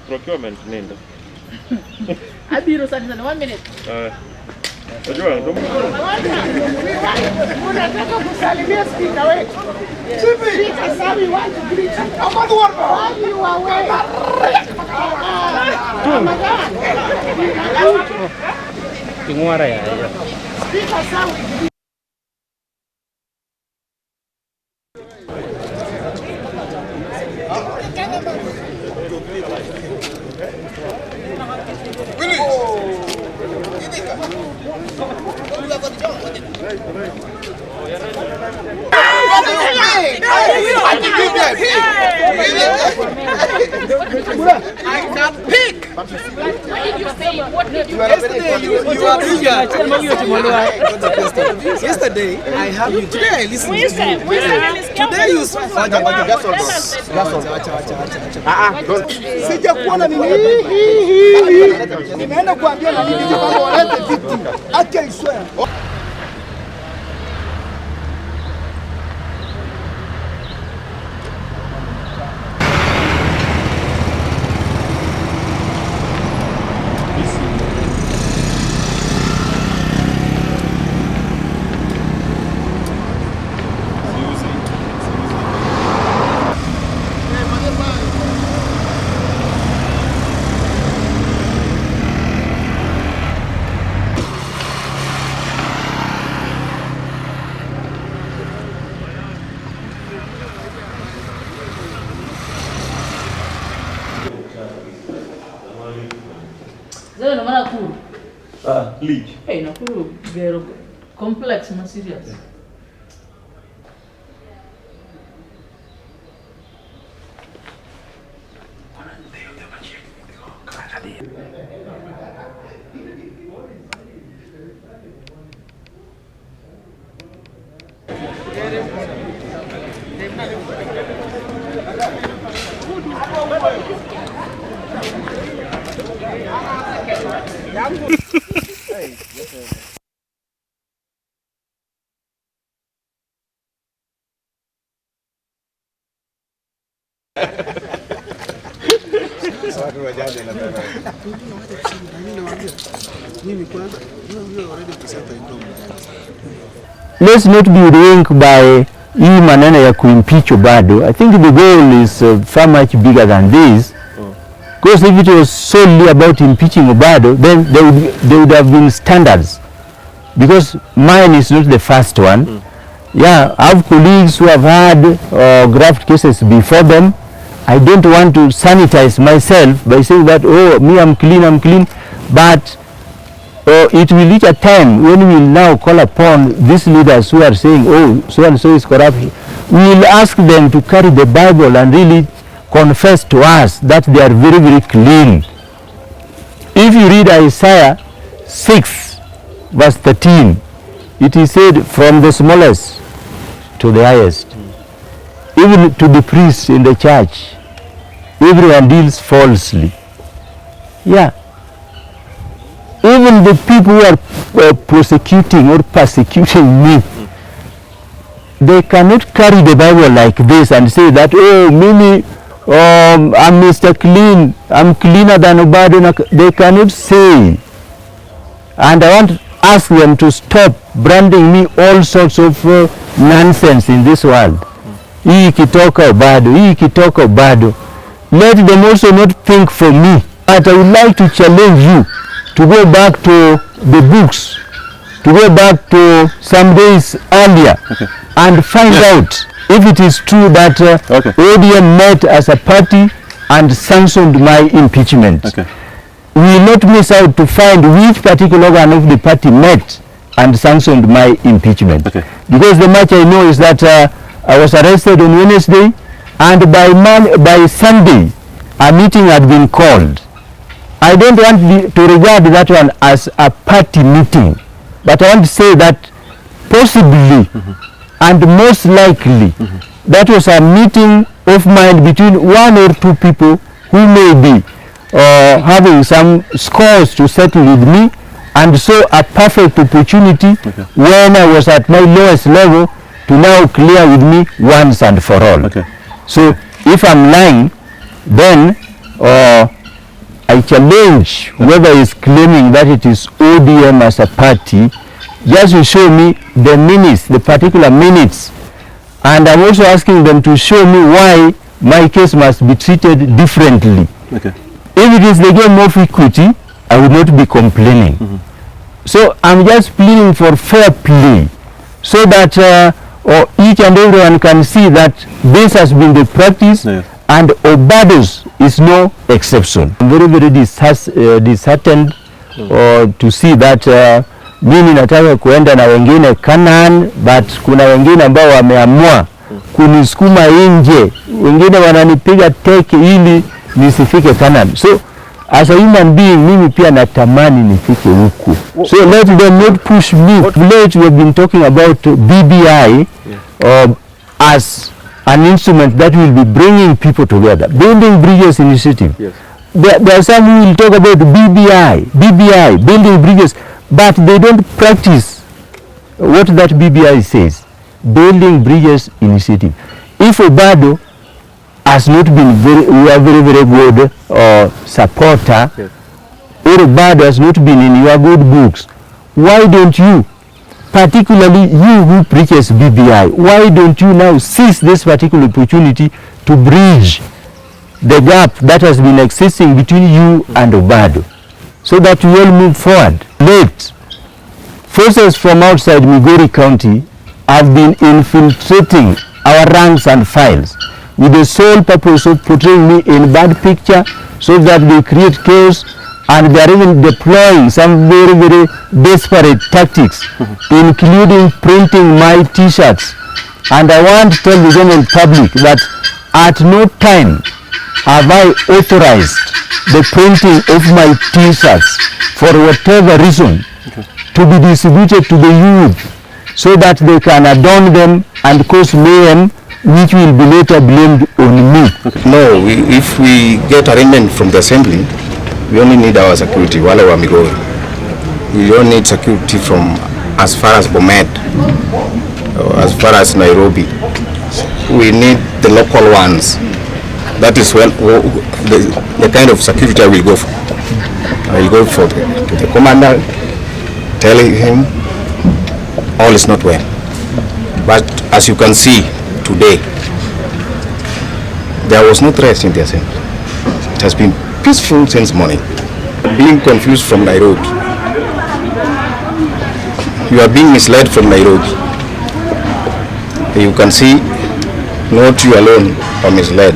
procurement nenda. Abiro sana 1 minute. Unajua unataka kusalimia speaker wetu. Speaker sabi want to greet you. Obado wapi wawe. Kingwara ya. Speaker sabi. I can pick. What did you say? What did you Yesterday I have you. Today I listen to you. Today you sijakuona mimi. Nimeenda kuambia na nini kwamba walete vitu. Acha iswe. Zero no mana cool. leak. Hey, no cool. Very complex and serious. Let's not be linked by hii maneno ya kuimpeach Obado. I think the goal is far much bigger than this. Because if it was solely about impeaching Obado, then there would have been standards. Because mine is not the first one. Yeah, I have colleagues who have had graft cases before them. I don't want to sanitize myself by saying that, oh, me, I'm clean. But it will reach a time when we will now call upon these leaders who are saying, oh, so and so is corrupt. We will ask them to carry the Bible and really confess to us that they are very, very clean. If you read Isaiah 6, verse 13, it is said, from the smallest to the highest, even to the priests in the church, everyone deals falsely. Yeah. Even the people who are prosecuting or persecuting me, they cannot carry the Bible like this and say that, oh, Mimi, I'm Mr. Clean, I'm cleaner than Obado. They cannot say. And I want to ask them to stop branding me all sorts of nonsense in this world. Hii kitoka Obado. Let them also not think for me. But I would like to challenge you to go back to the books, to go back to some days earlier, and find out if it is true that ODM met as a party and sanctioned my impeachment. We will not miss out to find which particular organ of the party met and sanctioned my impeachment. Because the much I know is that I was arrested on Wednesday, and by Sunday a meeting had been called. I don't want to regard that one as a party meeting, but I want to say that possibly and most likely that was a meeting of mind between one or two people who may be having some scores to settle with me, and so a perfect opportunity when I was at my lowest level to now clear with me once and for all. So if I'm lying, then I challenge whoever is claiming that it is ODM as a party, just to show me the minutes, the particular minutes. And I'm also asking them to show me why my case must be treated differently. Okay. If it is the game of equity, I will not be complaining. So I'm just pleading for fair play, so that each and everyone can see that this has been the practice, and Obado's is no exception. I'm very, very disheartened to see that mimi nataka kuenda na wengine Canaan, but kuna wengine ambao wameamua kunisukuma nje, wengine wananipiga teke ili nisifike Canaan. So as a human being, mimi pia natamani nifike huku. So let them not push me. Late we have been talking about BBI as an instrument that will be bringing people together, building bridges initiative. Yes. There are some who will talk about BBI, building bridges, but they don't practice what that BBI says, building bridges initiative. If Obado has not been very good supporter, yes, or Obado has not been in your good books, why don't you, particularly you who preaches BBI, why don't you now seize this particular opportunity to bridge the gap that has been existing between you and Obado, so that we all move forward? Late, forces from outside Migori County have been infiltrating our ranks and files with the sole purpose of portraying me in bad picture, so that they create chaos, and they are even deploying some very desperate tactics, including printing my t-shirts. And I want to tell the general public that at no time have I authorized the printing of my t-shirts for whatever reason to be distributed to the youth, so that they can adorn them and cause mayhem, which will be later blamed on me. No, if we get arrangement from the assembly, we only need our security, wale wa Migori. We don't need security from as far as Bomet, or as far as Nairobi. We need the local ones. That is when the kind of security I will go for. I will go for the commander, telling him all is not well. But as you can see today, there was no threat in the assembly. It has been peaceful since morning. Being confused from Nairobi. You are being misled from Nairobi. You can see not you alone are misled.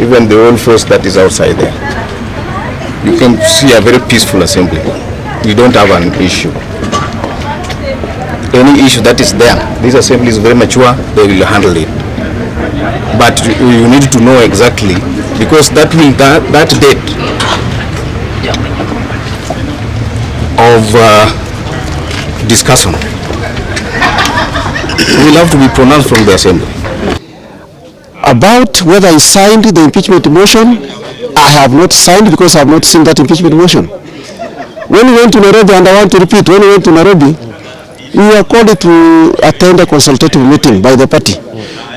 Even the whole force that is outside there. You can see a very peaceful assembly. We don't have an issue. Any issue that is there, this assembly is very mature, they will handle it. But you need to know exactly, because that date of discussion will have to be pronounced from the assembly. About whether I signed the impeachment motion, I have not signed, because I have not seen that impeachment motion. When we went to Nairobi, and I want to repeat, when we went to Nairobi, we were called to attend a consultative meeting by the party.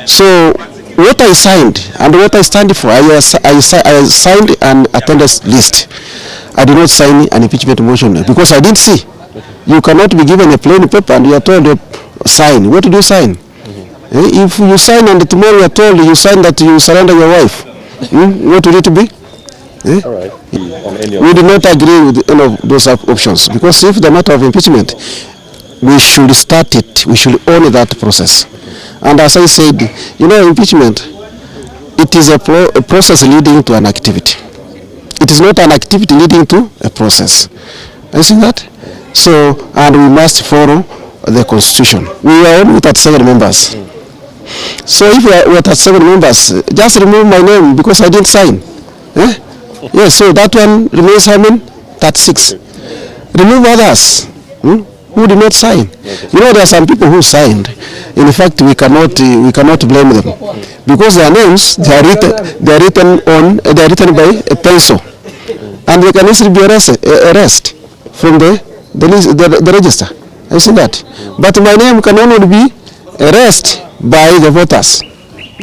So what I signed and what I stand for, I signed an attendance list. I did not sign an impeachment motion because I didn't see. You cannot be given a plain paper and you are told to sign. What did you sign? If you sign and tomorrow you are told you sign that you surrender your wife, what would it be? All right. We do not agree with any of those options, because if the matter of impeachment, we should start it, we should own that process. And as I said, impeachment, it is a process leading to an activity. It is not an activity leading to a process. You see that? So, and we must follow the constitution. We are only 37 members. So if we are 37 members, just remove my name because I didn't sign. Yes, so that one remains how many? 36. Remove others who did not sign. There are some people who signed. In fact, we cannot blame them, because their names they are written by a pencil, and they can easily be arrested from the register. I see that. But my name can only be arrested by the voters.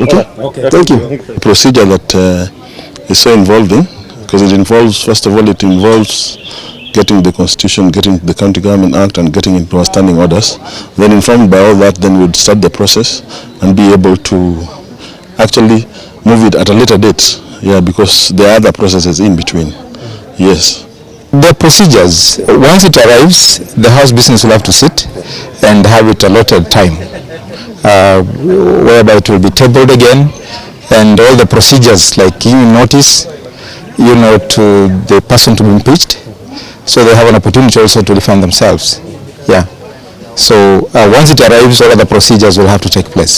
Okay. Thank you. Procedure that is so involved in because it involves, first of all, it involves getting the Constitution, getting the County Government Act, and getting into our standing orders. Then, informed by all that, then we'd start the process and be able to actually move it at a later date. Yeah, because there are other processes in between. Yes. The procedures, once it arrives, the House business will have to sit and have it allotted time, whereby it will be tabled again, and all the procedures like giving notice, to the person to be impeached, so they have an opportunity also to defend themselves. Yeah. So once it arrives, all other procedures will have to take place.